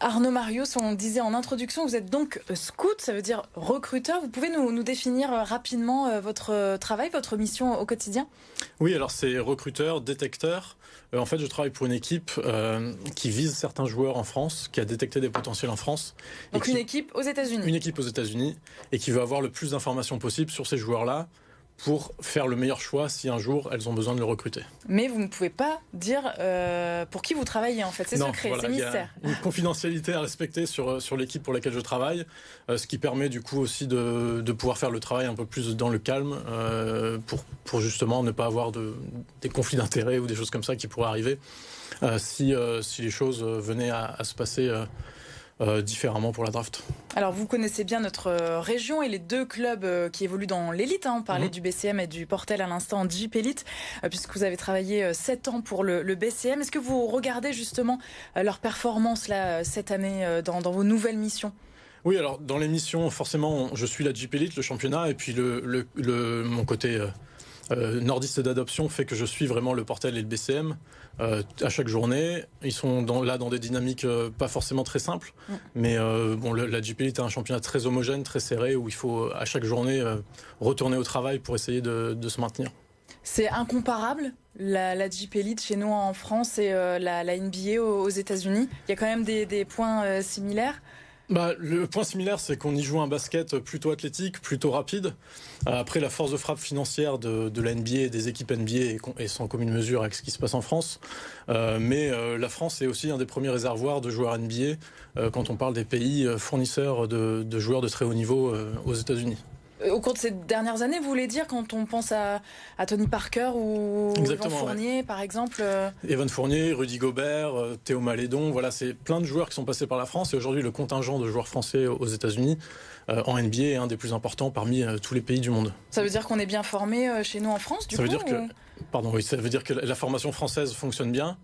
Arnaud Marius, on disait en introduction, vous êtes donc scout, ça veut dire recruteur. Vous pouvez nous définir rapidement votre travail, votre mission au quotidien ? Oui, alors c'est recruteur, détecteur. En fait, je travaille pour une équipe qui vise certains joueurs en France, qui a détecté des potentiels en France. Donc une équipe aux États-Unis. Une équipe aux États-Unis et qui veut avoir le plus d'informations possible sur ces joueurs-là pour faire le meilleur choix si un jour elles ont besoin de le recruter. Mais vous ne pouvez pas dire pour qui vous travaillez en fait, c'est secret, voilà, c'est mystère. Il y a une confidentialité à respecter sur l'équipe pour laquelle je travaille, ce qui permet du coup aussi de pouvoir faire le travail un peu plus dans le calme pour justement ne pas avoir des conflits d'intérêts ou des choses comme ça qui pourraient arriver si les choses venaient à se passer différemment pour la draft. Alors vous connaissez bien notre région et les deux clubs qui évoluent dans l'élite. On parlait du BCM et du Portel à l'instant, Jeep Elite, puisque vous avez travaillé 7 ans pour le BCM. Est-ce que vous regardez justement leur performance là, cette année dans vos nouvelles missions ? Oui, alors dans les missions, forcément, je suis la Jeep Elite, le championnat, et puis mon côté nordiste d'adoption fait que je suis vraiment le Portel et le BCM à chaque journée. Ils sont dans des dynamiques pas forcément très simples, mais la Jeep Elite est un championnat très homogène, très serré, où il faut à chaque journée retourner au travail pour essayer de se maintenir. C'est incomparable, la Jeep Elite chez nous en France et la NBA aux États-Unis. Il y a quand même des points similaires. Le point similaire, c'est qu'on y joue un basket plutôt athlétique, plutôt rapide. Après, la force de frappe financière de la NBA et des équipes NBA est sans commune mesure avec ce qui se passe en France. Mais la France est aussi un des premiers réservoirs de joueurs NBA quand on parle des pays fournisseurs de joueurs de très haut niveau aux États-Unis. Au cours de ces dernières années, vous voulez dire, quand on pense à Tony Parker ou Evan Fournier, par exemple Evan Fournier, Rudy Gobert, Théo Malédon, voilà, c'est plein de joueurs qui sont passés par la France. Et aujourd'hui, le contingent de joueurs français aux États-Unis en NBA est un des plus importants parmi tous les pays du monde. Ça veut dire qu'on est bien formé chez nous en France, ça veut dire que la formation française fonctionne bien.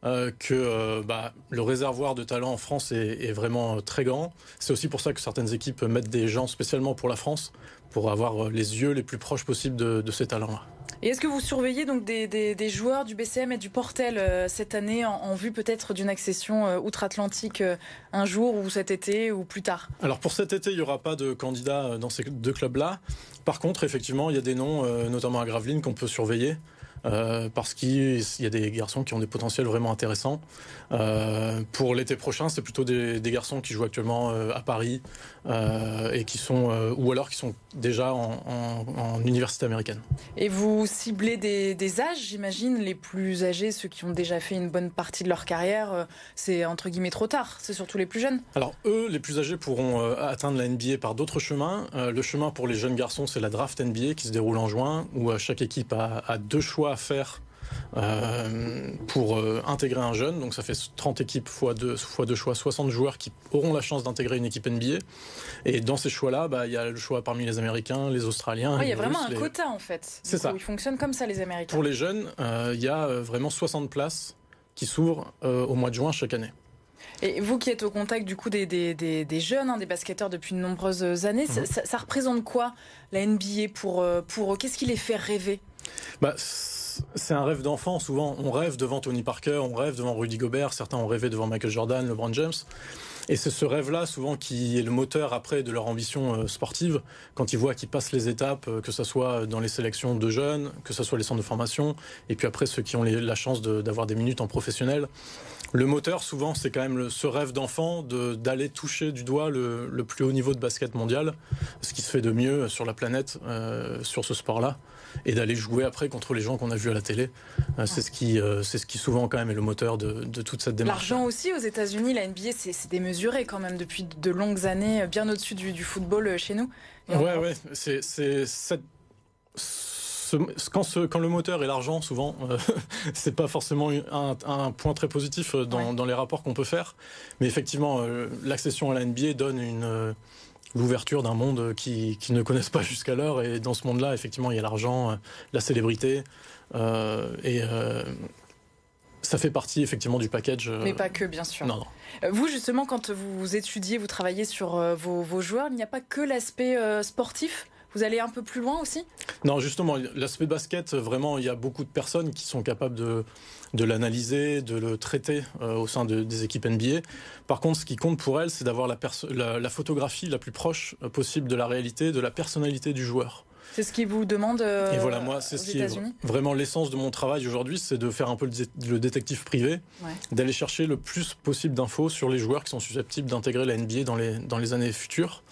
Que le réservoir de talent en France est vraiment très grand. C'est aussi pour ça que certaines équipes mettent des gens spécialement pour la France, pour avoir les yeux les plus proches possibles de ces talents-là. Et est-ce que vous surveillez donc des joueurs du BCM et du Portel cette année en vue peut-être d'une accession outre-Atlantique un jour ou cet été ou plus tard ? Alors pour cet été, il n'y aura pas de candidats dans ces deux clubs-là. Par contre, effectivement, il y a des noms, notamment à Gravelines, qu'on peut surveiller. Parce qu'il y a des garçons qui ont des potentiels vraiment intéressants. Pour l'été prochain, c'est plutôt des garçons qui jouent actuellement à Paris et qui sont ou alors qui sont déjà en université américaine. Et vous ciblez des âges, j'imagine, les plus âgés, ceux qui ont déjà fait une bonne partie de leur carrière, c'est entre guillemets trop tard, c'est surtout les plus jeunes. Alors eux, les plus âgés pourront atteindre la NBA par d'autres chemins. Le chemin pour les jeunes garçons, c'est la draft NBA qui se déroule en juin, où chaque équipe a 2 choix à faire pour intégrer un jeune. Donc ça fait 30 équipes fois 2 choix, 60 joueurs qui auront la chance d'intégrer une équipe NBA. Et dans ces choix-là, il y a le choix parmi les Américains, les Australiens. Il y a vraiment un quota en fait. C'est ça. Ils fonctionnent comme ça les Américains. Pour les jeunes, il y a vraiment 60 places qui s'ouvrent au mois de juin chaque année. Et vous qui êtes au contact du coup des jeunes, des basketteurs depuis de nombreuses années, ça représente quoi la NBA pour eux ? Qu'est-ce qui les fait rêver ? C'est un rêve d'enfant. Souvent, on rêve devant Tony Parker, on rêve devant Rudy Gobert, certains ont rêvé devant Michael Jordan, LeBron James. Et c'est ce rêve-là, souvent, qui est le moteur après de leur ambition sportive, quand ils voient qu'ils passent les étapes, que ce soit dans les sélections de jeunes, que ce soit les centres de formation, et puis après ceux qui ont la chance d'avoir des minutes en professionnel. Le moteur, souvent, c'est quand même ce rêve d'enfant d'aller toucher du doigt le plus haut niveau de basket mondial, ce qui se fait de mieux sur la planète, sur ce sport-là, et d'aller jouer après contre les gens qu'on a vus à la télé. C'est ce qui souvent quand même est le moteur de toute cette démarche. L'argent aussi aux États-Unis, la NBA, c'est démesuré quand même depuis de longues années, bien au-dessus du football chez nous. Ouais, quand le moteur est l'argent, souvent, c'est pas forcément un point très positif dans les rapports qu'on peut faire. Mais effectivement, l'accession à la NBA donne l'ouverture d'un monde qui ne connaissent pas jusqu'alors. Et dans ce monde-là, effectivement, il y a l'argent, la célébrité. Ça fait partie effectivement du package. Mais pas que, bien sûr. Non. Vous, justement, quand vous étudiez, vous travaillez sur vos joueurs, il n'y a pas que l'aspect sportif ? Vous allez un peu plus loin aussi ? Non, justement, l'aspect basket, vraiment, il y a beaucoup de personnes qui sont capables de l'analyser, de le traiter au sein des équipes NBA. Par contre, ce qui compte pour elles, c'est d'avoir la photographie la plus proche possible de la réalité, de la personnalité du joueur. C'est ce qu'ils vous demandent Et voilà, moi, c'est ce qui est vraiment l'essence de mon travail aujourd'hui, c'est de faire un peu le détective privé, d'aller chercher le plus possible d'infos sur les joueurs qui sont susceptibles d'intégrer la NBA dans les années futures.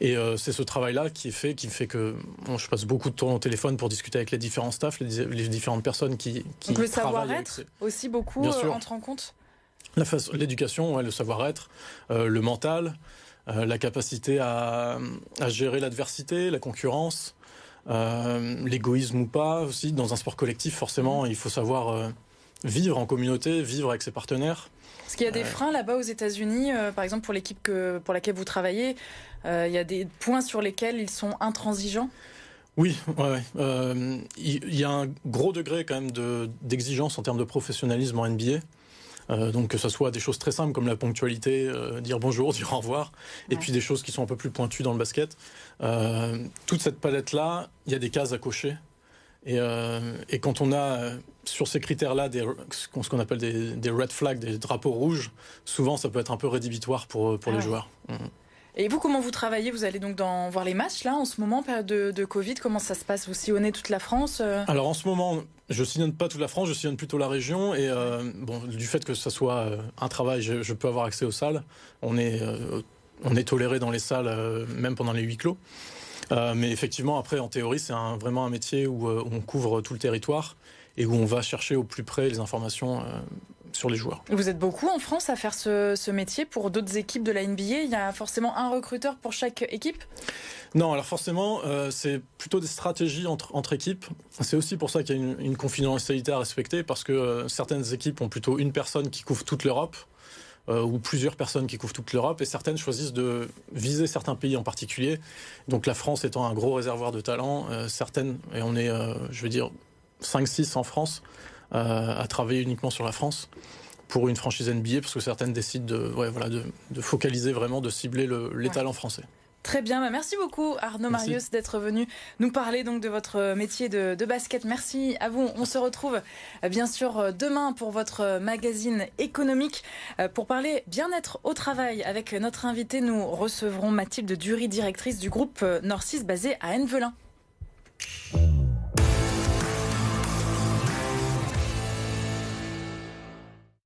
Et c'est ce travail-là qui fait que je passe beaucoup de temps au téléphone pour discuter avec les différents staffs, les différentes personnes qui Donc le savoir-être aussi beaucoup entre en compte. L'éducation, le savoir-être, le mental, la capacité à gérer l'adversité, la concurrence, l'égoïsme ou pas aussi. Dans un sport collectif, forcément, il faut savoir vivre en communauté, vivre avec ses partenaires. Est-ce qu'il y a des freins là-bas aux États-Unis, par exemple pour l'équipe pour laquelle vous travaillez, il y a des points sur lesquels ils sont intransigeants? Oui, il y a un gros degré quand même d'exigence en termes de professionnalisme en NBA. Donc que ce soit des choses très simples comme la ponctualité, dire bonjour, dire au revoir, et puis des choses qui sont un peu plus pointues dans le basket. Toute cette palette-là, il y a des cases à cocher. Et quand on a sur ces critères-là ce qu'on appelle des red flags, des drapeaux rouges, souvent ça peut être un peu rédhibitoire pour les joueurs. Et vous, comment vous travaillez? Vous allez donc voir les matchs là en ce moment, période de Covid? Comment ça se passe? Vous sillonnez toute la France? Alors en ce moment, je sillonne pas toute la France, je sillonne plutôt la région. Et du fait que ça soit un travail, je peux avoir accès aux salles. On est toléré dans les salles, même pendant les huis clos. Mais effectivement, après, en théorie, c'est vraiment un métier où on couvre tout le territoire et où on va chercher au plus près les informations sur les joueurs. Vous êtes beaucoup en France à faire ce métier pour d'autres équipes de la NBA? Il y a forcément un recruteur pour chaque équipe? Non, alors forcément, c'est plutôt des stratégies entre équipes. C'est aussi pour ça qu'il y a une confidentialité à respecter, parce que certaines équipes ont plutôt une personne qui couvre toute l'Europe, ou plusieurs personnes qui couvrent toute l'Europe, et certaines choisissent de viser certains pays en particulier. Donc la France étant un gros réservoir de talent, certaines, et on est, 5-6 en France, à travailler uniquement sur la France pour une franchise NBA, parce que certaines décident de focaliser vraiment, de cibler les talents français. Très bien, merci beaucoup Arnaud Marius d'être venu nous parler donc de votre métier de basket. Merci à vous. On se retrouve bien sûr demain pour votre magazine économique pour parler bien-être au travail. Avec notre invité, nous recevrons Mathilde Dury, directrice du groupe Norcis basé à Envelin.